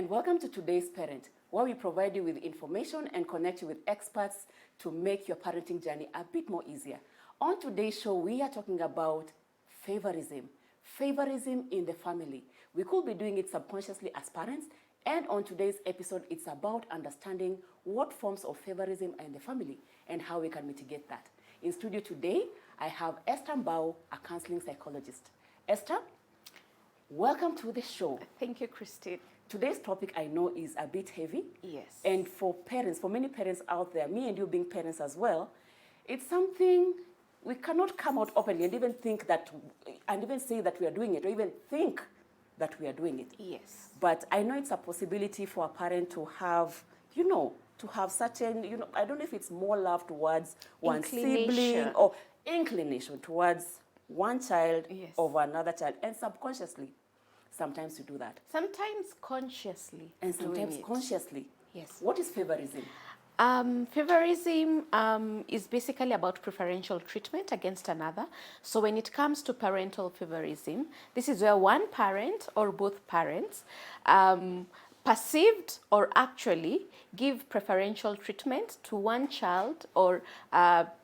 and welcome to Today's Parent, where we provide you with information and connect you with experts to make your parenting journey a bit more easier. On today's show, we are talking about favourism. Favourism in the family. We could be doing it subconsciously as parents, and on today's episode, it's about understanding what forms of favourism are in the family and how we can mitigate that. In studio today, I have Esther Mbao, a counseling psychologist. Esther, welcome to the show. Thank you, Christine. Today's topic I know is a bit heavy. Yes. And for parents, for many parents out there, me and you being parents as well, it's something we cannot come out openly and even think that, and even say that we are doing it, or even think that we are doing it. Yes. But I know it's a possibility for a parent to have, to have certain, I don't know if it's more love towards one sibling or inclination towards one child over another child, and subconsciously. Sometimes you do that. Sometimes consciously. And sometimes consciously. Yes. What is favourism? Favourism is basically about preferential treatment against another. So when it comes to parental favourism, this is where one parent or both parents perceived or actually give preferential treatment to one child or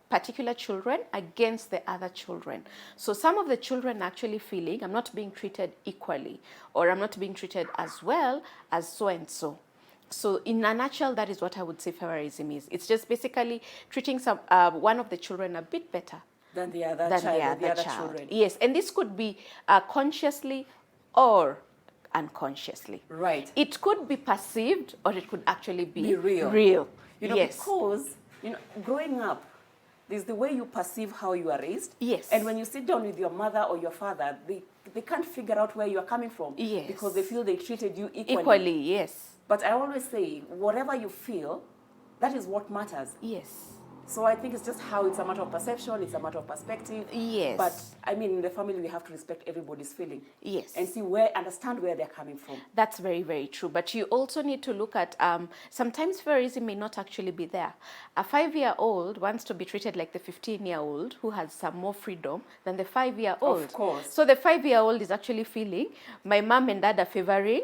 particular children against the other children. So some of the children actually feeling I'm not being treated equally, or I'm not being treated as well as so and so. So in a nutshell, that is what I would say favourism is. It's just basically treating one of the children a bit better than the other child. Children. Yes, and this could be consciously or unconsciously. Right. It could be perceived, or it could actually be real. Yes. Because growing up, there's the way you perceive how you are raised. Yes. And when you sit down with your mother or your father, they can't figure out where you are coming from. Yes. Because they feel they treated you equally. Equally, yes. But I always say, whatever you feel, that is what matters. Yes. So I think it's just how it's a matter of perception, it's a matter of perspective. Yes. But I mean, in the family, we have to respect everybody's feeling. Yes. And understand where they're coming from. That's very, very true. But you also need to look at, sometimes favourism may not actually be there. A 5-year-old wants to be treated like the 15-year-old who has some more freedom than the 5-year-old. Of course. So the 5-year-old is actually feeling, my mom and dad are favouring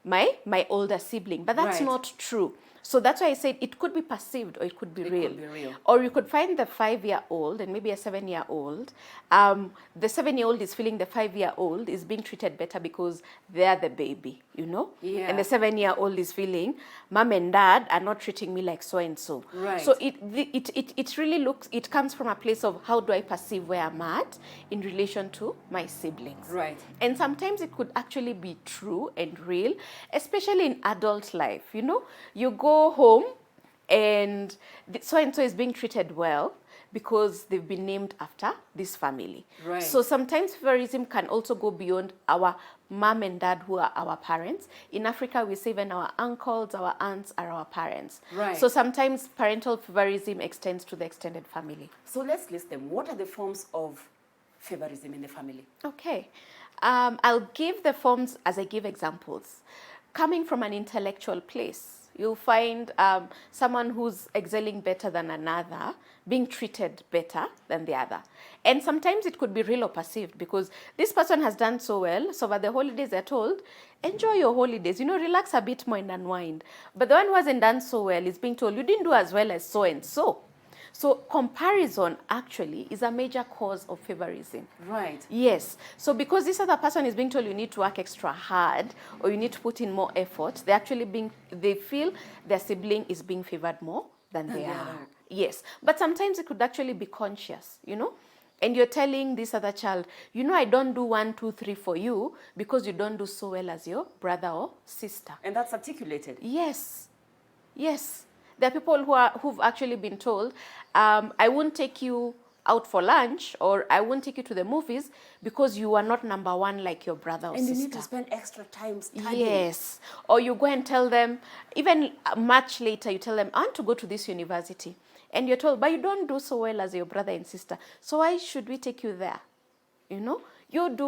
my older sibling. But that's not true. So that's why I said it could be perceived or it could be real. Could be real. Or you could find the 5-year-old and maybe a 7-year-old. The 7-year-old is feeling the 5-year-old is being treated better because they're the baby, Yeah. And the 7-year-old is feeling mom and dad are not treating me like so and so. Right. So it really it comes from a place of how do I perceive where I'm at in relation to my siblings. Right. And sometimes it could actually be true and real, especially in adult life. You go home and so and so is being treated well because they've been named after this family. Right. So sometimes favourism can also go beyond our mom and dad who are our parents. In Africa, we say even our uncles, our aunts are our parents. Right. So sometimes parental favourism extends to the extended family. So let's list them. What are the forms of favourism in the family? Okay. I'll give the forms as I give examples. Coming from an intellectual place, you'll find someone who's excelling better than another, being treated better than the other. And sometimes it could be real or perceived because this person has done so well, so over the holidays they're told, enjoy your holidays, relax a bit more and unwind. But the one who hasn't done so well is being told, you didn't do as well as so and so. So comparison actually is a major cause of favourism. Right. Yes. So because this other person is being told you need to work extra hard or you need to put in more effort, they feel their sibling is being favoured more than they are. Yes. But sometimes it could actually be conscious, And you're telling this other child, I don't do 1, 2, 3 for you because you don't do so well as your brother or sister. And that's articulated. Yes. Yes. There are people who've actually been told, I won't take you out for lunch or I won't take you to the movies because you are not number one like your brother or sister. And you need to spend extra time studying. Yes. Or you go and tell them, even much later, you tell them, I want to go to this university. And you're told, but you don't do so well as your brother and sister. So why should we take you there? You do do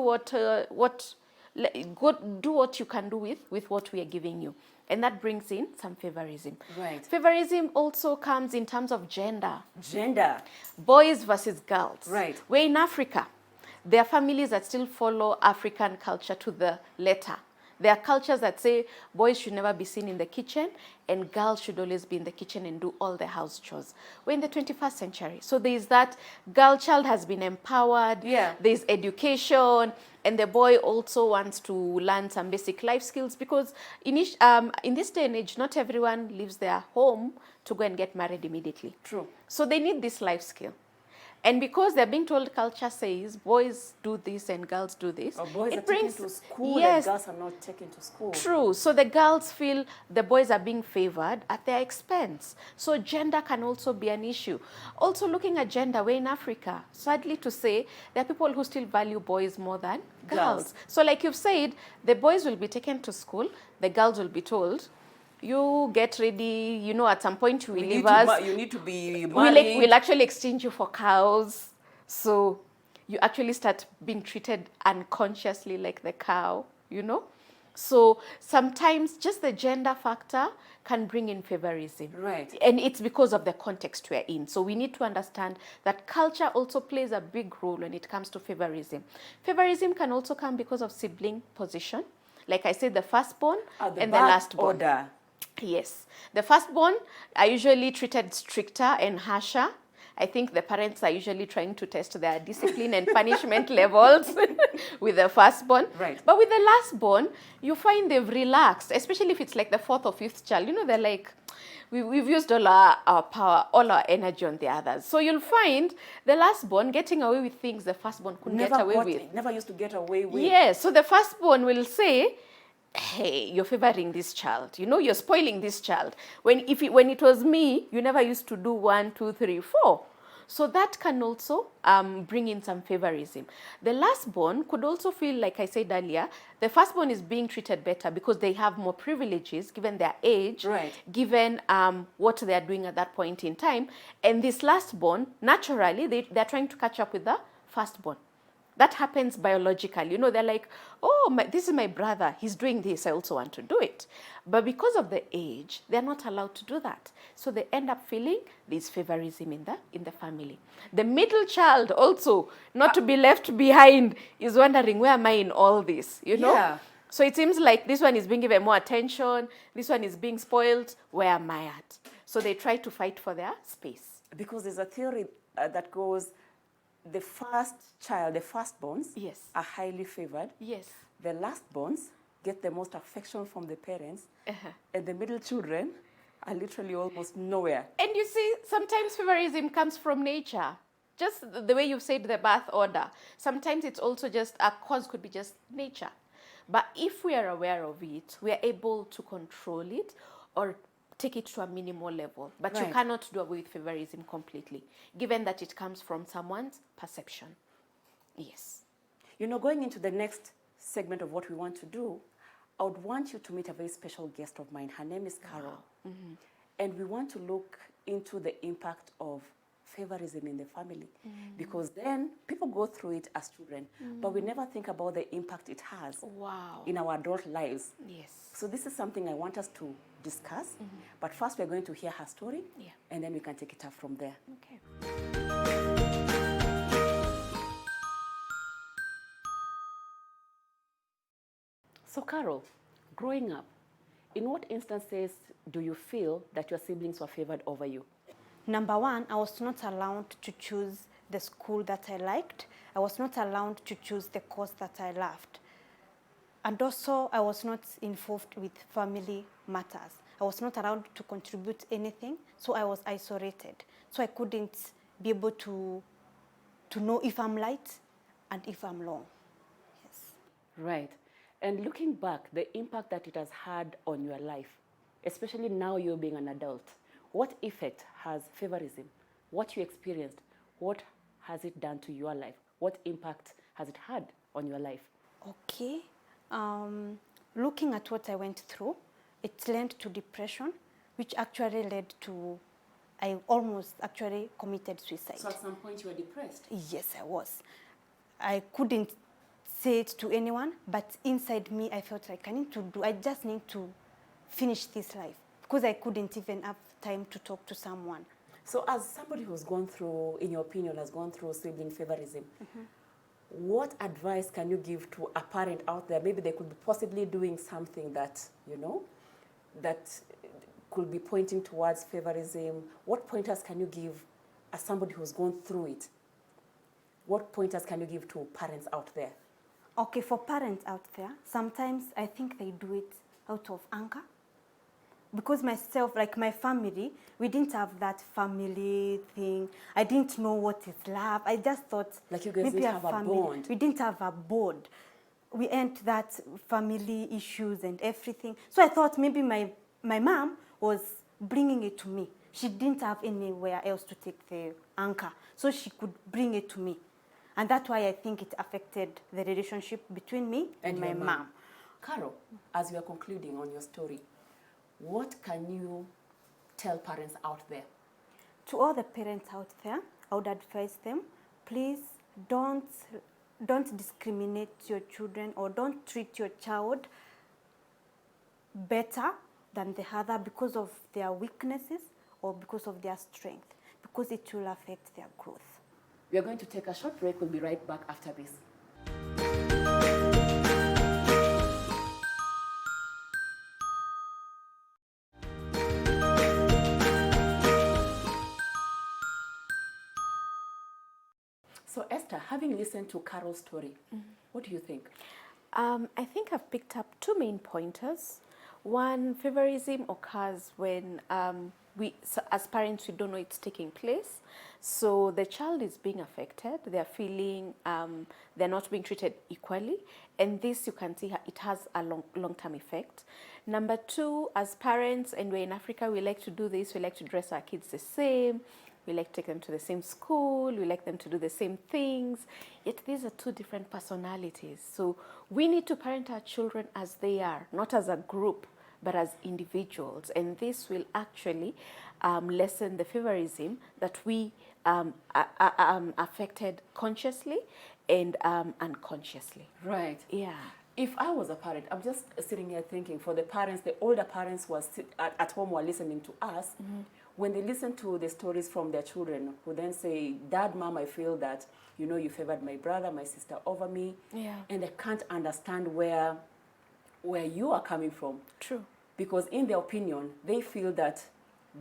what you can do with what we are giving you. And that brings in some favourism. Right. Favourism also comes in terms of gender. Gender. Boys versus girls. Right. We're in Africa. There are families that still follow African culture to the letter. There are cultures that say boys should never be seen in the kitchen and girls should always be in the kitchen and do all the house chores. We're in the 21st century. So there's that girl child has been empowered. Yeah. There's education. And the boy also wants to learn some basic life skills because in this day and age, not everyone leaves their home to go and get married immediately. True. So they need this life skill. And because they're being told culture says boys do this and girls do this, Or boys are taken to school yes, and girls are not taken to school. True. So the girls feel the boys are being favored at their expense. So gender can also be an issue. Also looking at gender, we're in Africa. Sadly to say, there are people who still value boys more than girls. So like you've said, the boys will be taken to school, the girls will be told, you get ready, you know, at some point you will leave us. You need to be married. We'll actually exchange you for cows. So you actually start being treated unconsciously like the cow, you know? So sometimes just the gender factor can bring in favorism. Right. And it's because of the context we're in. So we need to understand that culture also plays a big role when it comes to favorism. Favorism can also come because of sibling position. Like I said, the firstborn and the lastborn. Order. Yes. The firstborn are usually treated stricter and harsher. I think the parents are usually trying to test their discipline and punishment levels with the firstborn. Right. But with the lastborn, you find they've relaxed, especially if it's like the fourth or fifth child. You know, they're like, we've used all our power, all our energy on the others. So you'll find the lastborn getting away with things the firstborn couldn't get away with. Never used to get away with. Yes. So the firstborn will say, hey, you're favoring this child. You know, you're spoiling this child. When it was me, you never used to do 1, 2, 3, 4. So that can also bring in some favorism. The lastborn could also feel, like I said earlier, the firstborn is being treated better because they have more privileges given their age, right, given what they are doing at that point in time. And this lastborn, naturally, they're trying to catch up with the firstborn. That happens biologically. You know, they're like, oh, this is my brother. He's doing this. I also want to do it. But because of the age, they're not allowed to do that. So they end up feeling this favorism in the family. The middle child also, not to be left behind, is wondering, where am I in all this? You know? Yeah. So it seems like this one is being given more attention. This one is being spoiled. Where am I at? So they try to fight for their space. Because there's a theory that goes, the first child, the firstborns, yes, are highly favored. Yes. The lastborns get the most affection from the parents, and the middle children are literally almost nowhere. And you see, sometimes favorism comes from nature. Just the way you've said the birth order. Sometimes it's also just, a cause could be just nature. But if we are aware of it, we are able to control it or take it to a minimal level. But right, you cannot do away with favorism completely, given that it comes from someone's perception. Yes. You know, going into the next segment of what we want to do, I would want you to meet a very special guest of mine. Her name is Carol. Wow. Mm-hmm. And we want to look into the impact of favorism in the family. Because then people go through it as children, but we never think about the impact it has in our adult lives. Yes. So this is something I want us to discuss. But first we're going to hear her story, and then we can take it up from there. Okay. So Carol, growing up, in what instances do you feel that your siblings were favored over you? Number one, I was not allowed to choose the school that I liked. I was not allowed to choose the course that I loved. And also, I was not involved with family matters. I was not allowed to contribute anything, so I was isolated. So I couldn't be able to know if I'm right and if I'm wrong. Yes. Right. And looking back, the impact that it has had on your life, especially now you're being an adult, what effect has favorism, what you experienced, what has it done to your life? What impact has it had on your life? Okay. Looking at what I went through, it led to depression, which actually led to, I almost actually committed suicide. So at some point you were depressed? Yes, I was. I couldn't say it to anyone, but inside me, I felt like I just need to finish this life, because I couldn't even have time to talk to someone. So as somebody who's gone through, in your opinion, has gone through sibling favorism, what advice can you give to a parent out there? Maybe they could be possibly doing something that, you know, that could be pointing towards favorism. What pointers can you give as somebody who's gone through it? What pointers can you give to parents out there? Okay, for parents out there, sometimes I think they do it out of anger. Because myself, like my family, we didn't have that family thing. I didn't know what is love. I just thought Like you guys maybe didn't have a bond. We didn't have a bond. We ain't that family issues and everything. So I thought maybe my mom was bringing it to me. She didn't have anywhere else to take the anchor, so she could bring it to me. And that's why I think it affected the relationship between me and my mom. Carol, as we are concluding on your story, what can you tell parents out there? To all the parents out there, I would advise them, please don't discriminate your children, or don't treat your child better than the other because of their weaknesses or because of their strength, because it will affect their growth. We are going to take a short break. We'll be right back after this. So Esther, having listened to Carol's story, what do you think? I think I've picked up two main pointers. One, favorism occurs when so as parents, we don't know it's taking place. So the child is being affected. They're feeling they're not being treated equally. And this, you can see, it has a long-term effect. Number two, as parents, and we're in Africa, we like to do this. We like to dress our kids the same. We like to take them to the same school. We like them to do the same things. Yet these are two different personalities. So we need to parent our children as they are, not as a group, but as individuals. And this will actually lessen the favorism that we affected consciously and unconsciously. Right. Yeah. If I was a parent, I'm just sitting here thinking, for the parents, the older parents who are at home, who are listening to us, when they listen to the stories from their children, who then say, Dad, Mom, I feel that, you know, you favored my brother, my sister over me. Yeah. And they can't understand where you are coming from. True. Because in their opinion, they feel that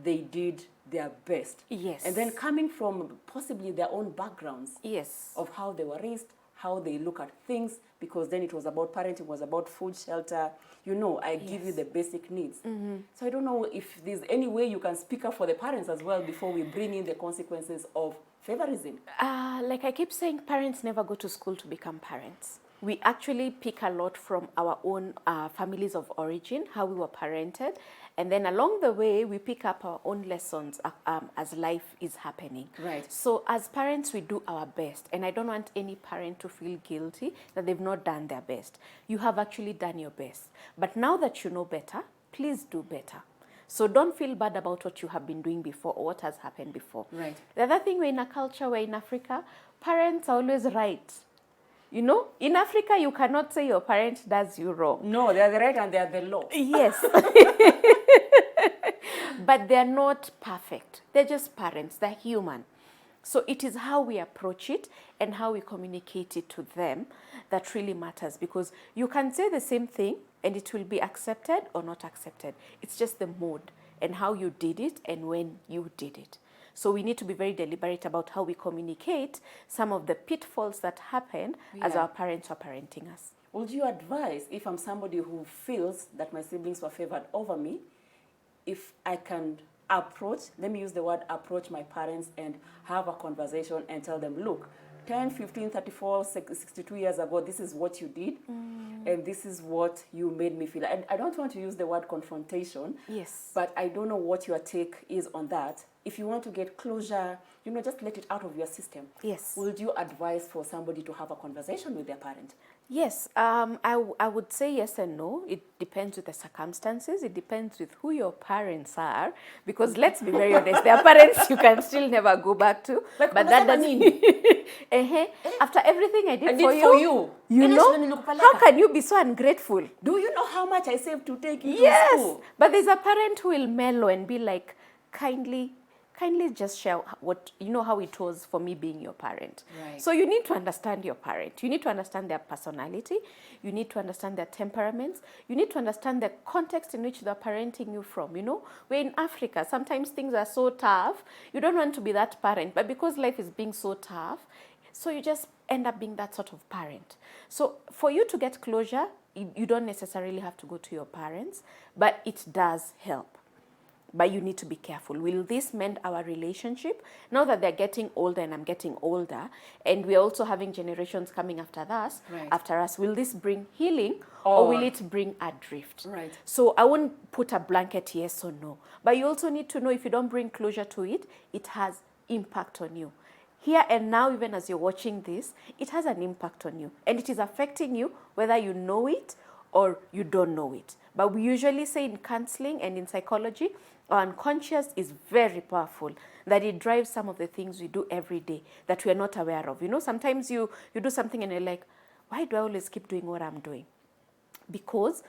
they did their best. Yes. And then coming from possibly their own backgrounds. Yes. Of how they were raised, how they look at things, because then it was about parenting, was about food, shelter. You know, I give you the basic needs. So I don't know if there's any way you can speak up for the parents as well before we bring in the consequences of favorism. Like I keep saying, parents never go to school to become parents. We actually pick a lot from our own families of origin, how we were parented. And then along the way, we pick up our own lessons as life is happening. Right. So as parents, we do our best. And I don't want any parent to feel guilty that they've not done their best. You have actually done your best. But now that you know better, please do better. So don't feel bad about what you have been doing before or what has happened before. Right. The other thing, we're in a culture where in Africa, parents are always right. You know, in Africa, you cannot say your parent does you wrong. No, they are the right and they are the law. Yes. But they're not perfect. They're just parents. They're human. So it is how we approach it and how we communicate it to them that really matters, because you can say the same thing and it will be accepted or not accepted. It's just the mode and how you did it and when you did it. So we need to be very deliberate about how we communicate some of the pitfalls that happened as our parents were parenting us. Would you advise, if I'm somebody who feels that my siblings were favored over me, if I can approach, let me use the word approach my parents and have a conversation and tell them, look, 10, 15, 34, 62 years ago, this is what you did, and this is what you made me feel. And I don't want to use the word confrontation, Yes. but I don't know what your take is on that. If you want to get closure, you know, just let it out of your system. Yes. Would you advise for somebody to have a conversation with their parent? Yes, I would say yes and no. It depends with the circumstances. It depends with who your parents are. Because let's be very honest, there are parents you can still never go back to. Like, but that doesn't mean. After everything I did for you, you know, how can you be so ungrateful? Do you know how much I saved to take you to Yes, school? but there's a parent who will mellow and be like, kindly kindly just share what, how it was for me being your parent. Right. So you need to understand your parent. You need to understand their personality. You need to understand their temperaments. You need to understand the context in which they're parenting you from. We're in Africa. Sometimes things are so tough. You don't want to be that parent. But because life is being so tough, so you just end up being that sort of parent. So for you to get closure, you don't necessarily have to go to your parents, but it does help. But you need to be careful. Will this mend our relationship? Now that they're getting older and I'm getting older, and we're also having generations coming after us, will this bring healing or will it bring adrift? Right. So I won't put a blanket yes or no. But you also need to know if you don't bring closure to it, it has impact on you. Here and now, even as you're watching this, it has an impact on you. And it is affecting you whether you know it or you don't know it. But we usually say in counseling and in psychology, our unconscious is very powerful, that it drives some of the things we do every day that we are not aware of. Sometimes you do something and you're like, why do I always keep doing what I'm doing? Because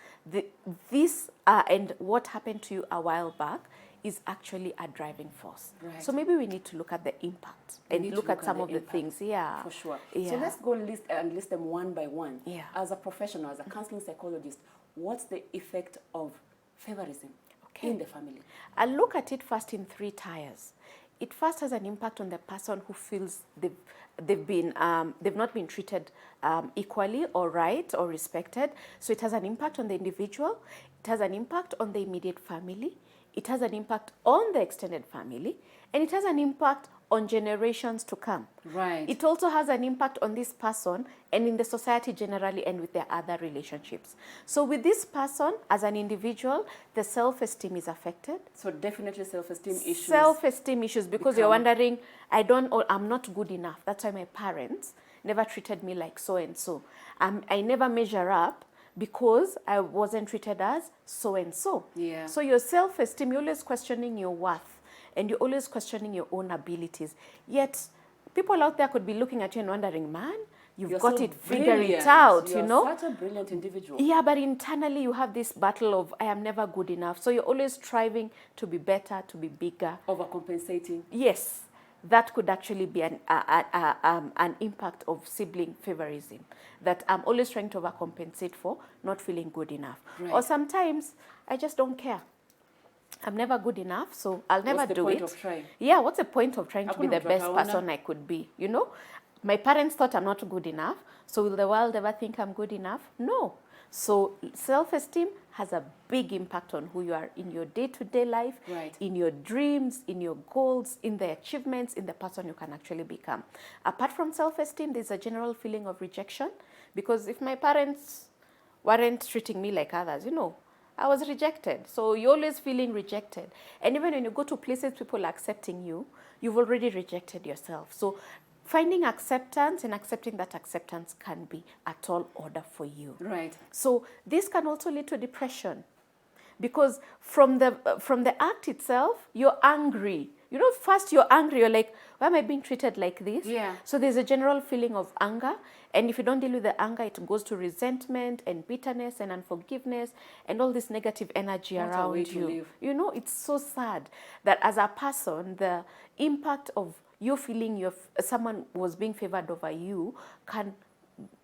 this and what happened to you a while back is actually a driving force. Right. So maybe we need to look at the impact and look at some of the things. Yeah. For sure. Yeah. So let's go list them one by one. Yeah. As a professional, as a counseling psychologist, what's the effect of favourism in the family? I'll look at it first in 3 tiers. It first has an impact on the person who feels they've not been treated equally or right or respected. So it has an impact on the individual. It has an impact on the immediate family. It has an impact on the extended family, and it has an impact on generations to come. Right. It also has an impact on this person and in the society generally and with their other relationships. So with this person as an individual, the self-esteem is affected. So definitely self-esteem issues. Self-esteem issues because you're wondering, I'm not good enough. That's why my parents never treated me like so-and-so. I never measure up because I wasn't treated as so-and-so. Yeah. So your self-esteem, you're always questioning your worth and you're always questioning your own abilities. Yet, people out there could be looking at you and wondering, man, you've got so it, figure it out, You're such a brilliant individual. Yeah, but internally you have this battle of, I am never good enough. So you're always striving to be better, to be bigger. Overcompensating. Yes. That could actually be an impact of sibling favorism, that I'm always trying to overcompensate for not feeling good enough. Right. Or sometimes I just don't care. I'm never good enough, so I'll never do it. What's the point of trying? Yeah, what's the point of trying to be the best person I could be? My parents thought I'm not good enough, so will the world ever think I'm good enough? No. So self-esteem has a big impact on who you are in your day-to-day life, right, in your dreams, in your goals, in the achievements, in the person you can actually become. Apart from self-esteem, there's a general feeling of rejection, because if my parents weren't treating me like others, I was rejected. So you're always feeling rejected. And even when you go to places people are accepting you, you've already rejected yourself. So finding acceptance and accepting that acceptance can be a tall order for you. Right. So this can also lead to depression, because from the act itself, you're angry. First you're angry. You're like, why am I being treated like this? Yeah. So there's a general feeling of anger. And if you don't deal with the anger, it goes to resentment and bitterness and unforgiveness and all this negative energy around you. It's so sad that as a person, the impact of you feeling someone was being favored over you can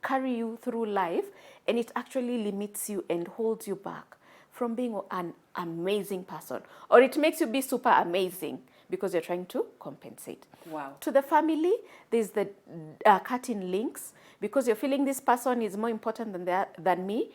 carry you through life, and it actually limits you and holds you back from being an amazing person. Or it makes you be super amazing because you're trying to compensate. Wow. To the family, there's the cutting links, because you're feeling this person is more important than me.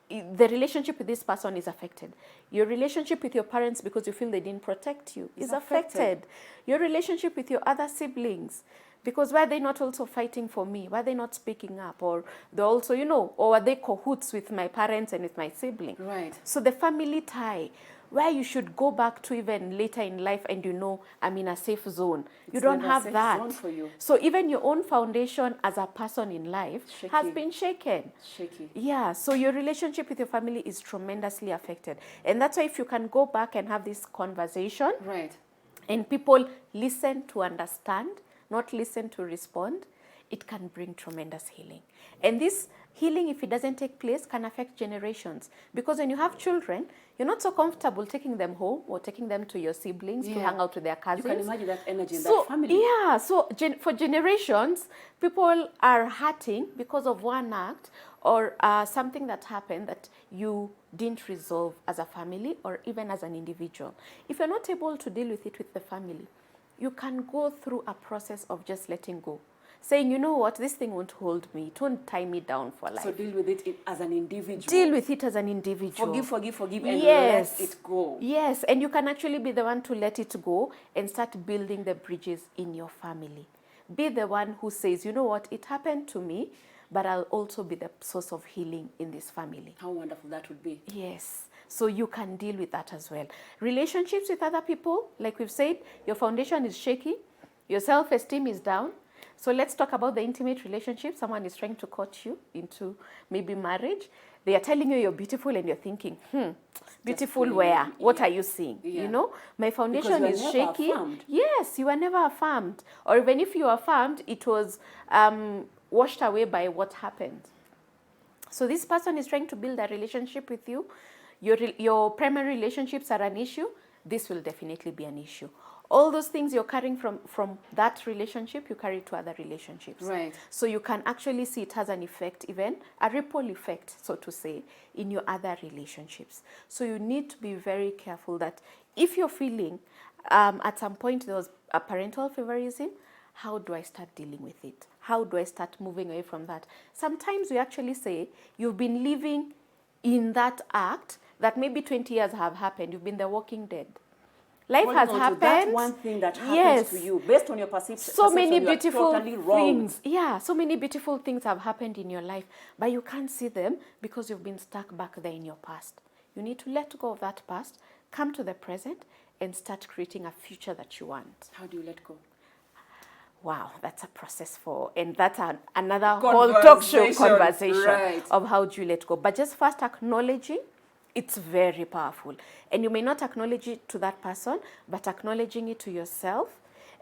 The relationship with this person is affected. Your relationship with your parents, because you feel they didn't protect you, is affected. Your relationship with your other siblings, because why are they not also fighting for me? Why are they not speaking up? Or they're also, or are they cahoots with my parents and with my sibling? Right. So the family tie, where you should go back to even later in life and I'm in a safe zone. You don't have that. Zone for you. So even your own foundation as a person in life has been shaken. Shaky. Yeah, so your relationship with your family is tremendously affected. And that's why if you can go back and have this conversation, right, and people listen to understand, not listen to respond, it can bring tremendous healing. And this healing, if it doesn't take place, can affect generations. Because when you have children, you're not so comfortable taking them home or taking them to your siblings to hang out with their cousins. You can imagine that energy in that family. Yeah, so for generations, people are hurting because of one act or something that happened that you didn't resolve as a family or even as an individual. If you're not able to deal with it with the family, you can go through a process of just letting go. Saying, you know what, this thing won't hold me. It won't tie me down for life. So deal with it as an individual. Deal with it as an individual. Forgive, and let it go. Yes, and you can actually be the one to let it go and start building the bridges in your family. Be the one who says, you know what, it happened to me, but I'll also be the source of healing in this family. How wonderful that would be. Yes. So you can deal with that as well. Relationships with other people, like we've said, your foundation is shaky, your self-esteem is down. So let's talk about the intimate relationship. Someone is trying to court you into maybe marriage. They are telling you you're beautiful and you're thinking, beautiful where? What are you seeing? Yeah. You know, my foundation is shaky. Affirmed. Yes, you were never affirmed. Or even if you were affirmed, it was washed away by what happened. So this person is trying to build a relationship with you. Your primary relationships are an issue. This will definitely be an issue. All those things you're carrying from that relationship, you carry to other relationships. Right. So you can actually see it has an effect, even a ripple effect, so to say, in your other relationships. So you need to be very careful that if you're feeling at some point there was a parental favorism, how do I start dealing with it? How do I start moving away from that? Sometimes we actually say you've been living in that act that maybe 20 years have happened. You've been the walking dead. Life has happened. That one thing that happens to you, based on your perception, so many beautiful totally wrong. things. Yeah, so many beautiful things have happened in your life, but you can't see them because you've been stuck back there in your past. You need to let go of that past, come to the present, and start creating a future that you want. How do you let go? Wow, that's a process and that's another whole talk show conversation of how do you let go. But just first acknowledging, it's very powerful. And you may not acknowledge it to that person, but acknowledging it to yourself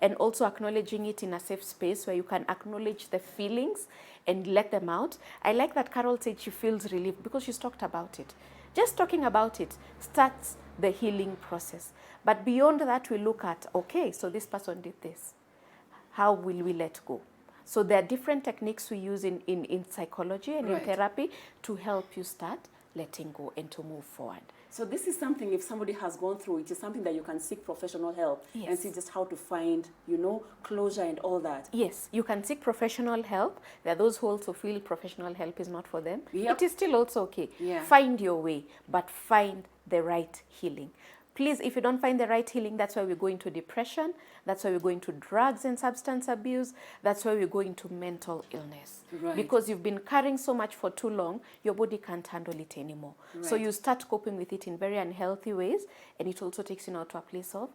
and also acknowledging it in a safe space where you can acknowledge the feelings and let them out. I like that Carol said she feels relief because she's talked about it. Just talking about it starts the healing process. But beyond that, we look at, okay, so this person did this. How will we let go? So there are different techniques we use in psychology and in therapy to help you start letting go and to move forward. So this is something, if somebody has gone through it, is something that you can seek professional help and see just how to find, closure and all that. Yes, you can seek professional help. There are those who also feel professional help is not for them. Yep. It is still also okay. Yeah. Find your way, but find the right healing. Please, if you don't find the right healing, that's why we go into depression. That's why we go into drugs and substance abuse. That's why we go into mental illness. Right. Because you've been carrying so much for too long, your body can't handle it anymore. Right. So you start coping with it in very unhealthy ways, and it also takes you now to a place of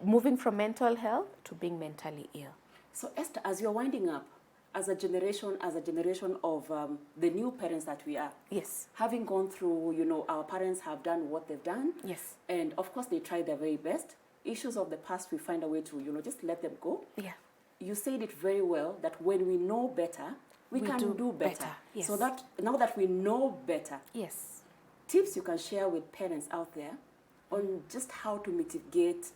moving from mental health to being mentally ill. So Esther, as you're winding up, as a generation of the new parents that we are. Yes. Having gone through, our parents have done what they've done. Yes. And of course they try their very best. Issues of the past, we find a way to, just let them go. Yeah. You said it very well that when we know better, we can do better. Yes. So that now that we know better, Yes. tips you can share with parents out there on just how to mitigate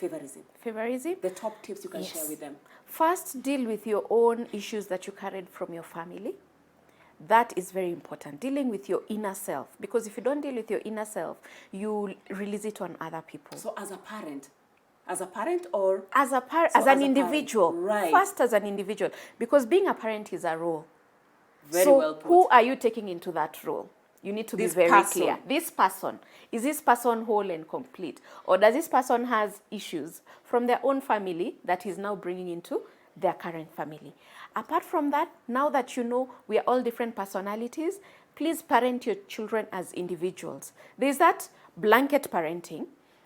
favorism. Favorism? The top tips you can share with them. First, deal with your own issues that you carried from your family. That is very important. Dealing with your inner self. Because if you don't deal with your inner self, you release it on other people. So as a parent or? As an individual. Right. First as an individual. Because being a parent is a role. Very well put. Who are you taking into that role? You need to be very clear. This person, is this person whole and complete? Or does this person has issues from their own family that he's now bringing into their current family? Apart from that, now that you know we are all different personalities, please parent your children as individuals. There's that blanket parenting,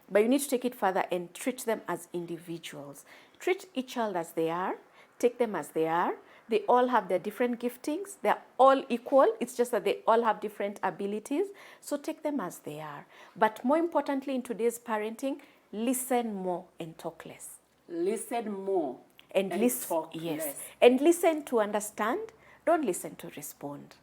but you need to take it further and treat them as individuals. Treat each child as they are, take them as they are. They all have their different giftings. They're all equal. It's just that they all have different abilities. So take them as they are. But more importantly, in today's parenting, listen more and talk less. Listen more and, And talk yes, less. and listen to understand. Don't listen to respond.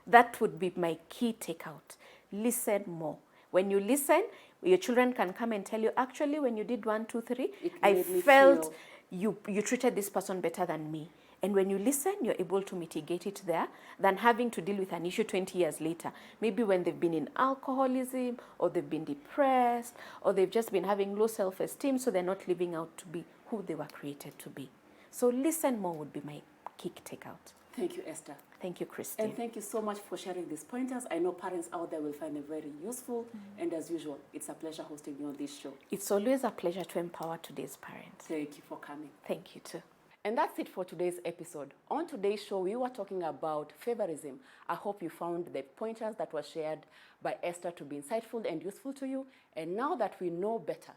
That would be my key takeout. Listen more. When you listen, your children can come and tell you, actually, when you did 1, 2, 3, It I made me felt feel- you treated this person better than me. And when you listen, you're able to mitigate it there than having to deal with an issue 20 years later. Maybe when they've been in alcoholism, or they've been depressed, or they've just been having low self-esteem, so they're not living out to be who they were created to be. So listen more would be my key takeout. Thank you, Esther. Thank you, Christine. And thank you so much for sharing these pointers. I know parents out there will find them very useful. And as usual, it's a pleasure hosting you on this show. It's always a pleasure to empower today's parents. Thank you for coming. Thank you too. And that's it for today's episode. On today's show, we were talking about favourism. I hope you found the pointers that were shared by Esther to be insightful and useful to you. And now that we know better,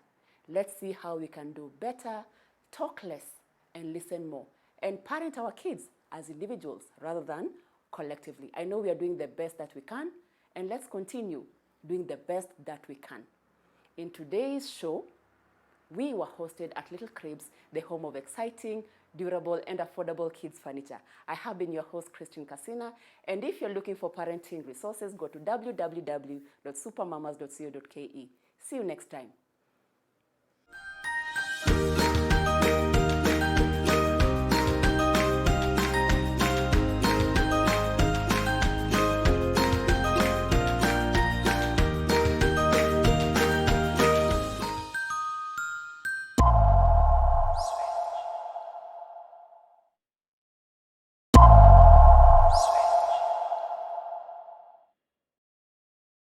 let's see how we can do better, talk less, and listen more, and parent our kids as individuals rather than collectively. I know we are doing the best that we can, and let's continue doing the best that we can. In today's show, we were hosted at Little Cribs, the home of exciting, durable, and affordable kids furniture. I have been your host, Christine Casina, and if you're looking for parenting resources, go to www.supermamas.co.ke. See you next time.